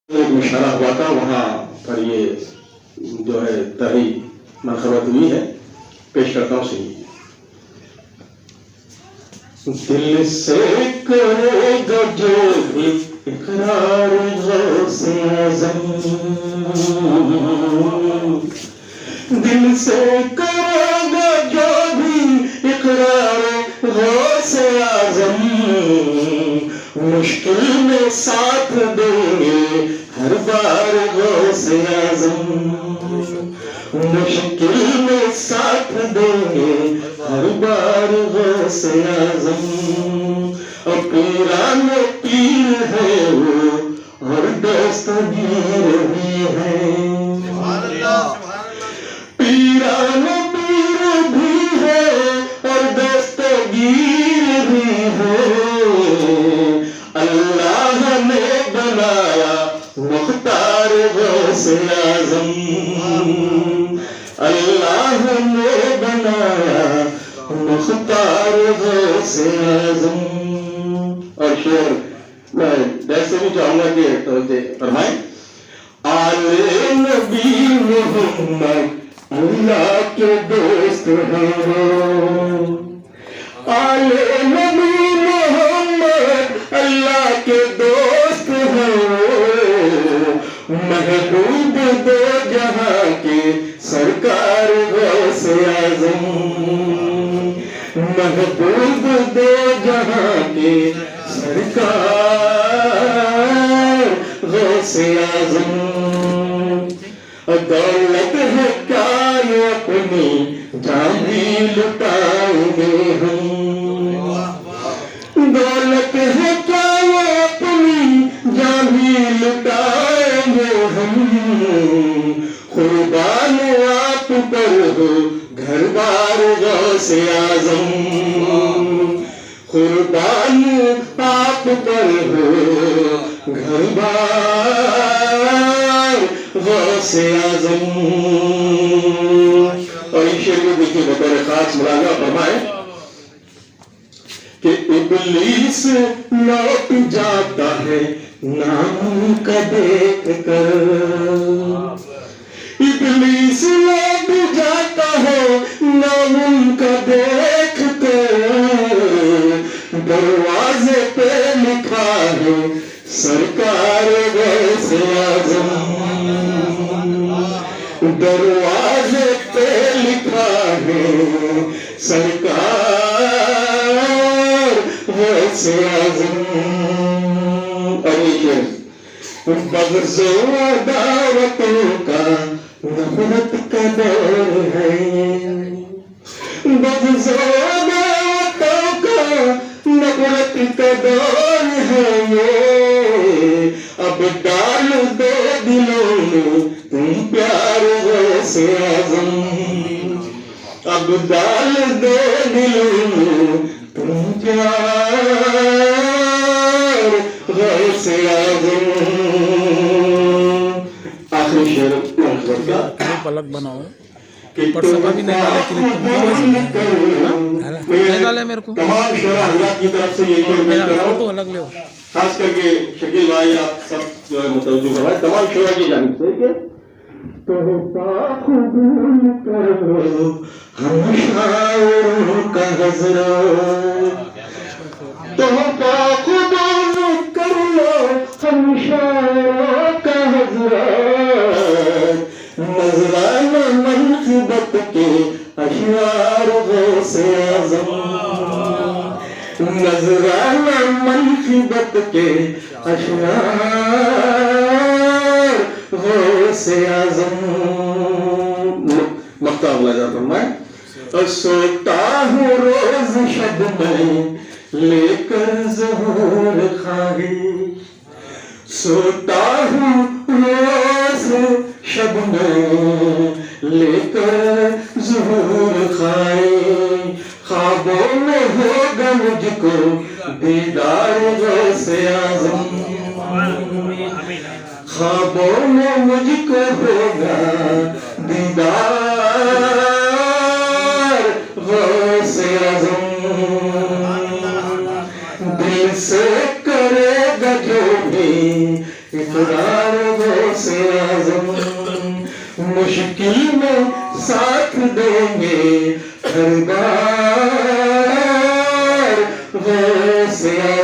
ایک مشاعرہ ہوا تھا، وہاں پر یہ جو ہے طرحی منخبت ہوئی ہے، پیش کرتا ہوں سنیے۔ دل سے کرے گا جو بھی اقرار غوث اعظم، دل سے کرے گا جو بھی اقرار غوث اعظم، مشکل میں ساتھ دیں گے ہر بار غوث اعظم، مشکل میں ساتھ دیں گے ہر بار غوث اعظم، اور پیران پیر ہے وہ اور دستگیر بھی ہے، پیران پیر بھی ہے اور دستگیر بھی ہے، اللہ نے بنایا مختار غوث اعظم، اللہ نے بنایا مختار غوث اعظم۔ اور شعر میں ویسے بھی چاہوں گا کہ توجہ فرمائیں۔ آل نبی محمد اللہ کے دوست ہیں، آل نبی محمد اللہ کے دوست ہیں، محبوب دو جہاں کے سرکار غوث اعظم، محبوب دو جہاں کے سرکار غوث اعظم، دولت ہے کیا یہ اپنی جان بھی لٹائیں گے ہم، دولت ہے کیا یہ اپنی جان بھی لٹائیں گے ہم، قربان آپ پر ہو گھر بار غوث اعظم، قربان آپ پر ہو گھر بار غوث اعظم۔ اور اس شعر میں دیکھیے بطور خاص مراجعہ فرمائے کہ ابلیس لوٹ جاتا ہے نام کا دیکھ کر، ابلیس لوٹ جاتا ہے نام کا دیکھ کر، دروازے پہ لکھا ہے سرکار غوث اعظم، دروازے پہ لکھا ہے سرکار غوث اعظم۔ بغض و عداوتوں کا نفرت کا دور ہے، بغض و عداوتوں کا نفرت کا دور ہے یہ، اب ڈال دو دلوں میں تم پیار غوث اعظم، اب ڈال دو دلوں میں تم پیار غوث اعظم۔ آخری شعر منخبت کا پلک بناؤ پر سبا بھی نہیں ڈالے کہ نہیں ڈالے میرے کو، تمام شعراء حضرات کی طرف سے یہی میرا فوٹو الگ لے، خاص کر کے شکیل بھائی آپ سب جو ہے متوجہ فرمائیں تمام شعراء کی جانب سے کہ تحفہ قبول کرو ہم شاعروں کا حضرت، تحفہ قبول کر لو ہم شاعروں کا حضرت، نذرانہ منقبت کے اشعار غوث اعظم، نذرانہ منقبت کے اشعار غوث اعظم۔ مقطع اگلا فرمائیں۔ اور سوتا ہوں روز شب میں لے کر ظہور خواہش، سوتا ہوں روز شب میں لے کر ظہور خواہش، خوابوں میں ہوگا مجھ کو دیدار غوث اعظم، خوابوں میں مجھ کو ہوگا دیدار غوث اعظم، دل سے کرے گا جو بھی اقرار غوث اعظم مشکل میں ساتھ دیں گے ہر بار غوث اعظم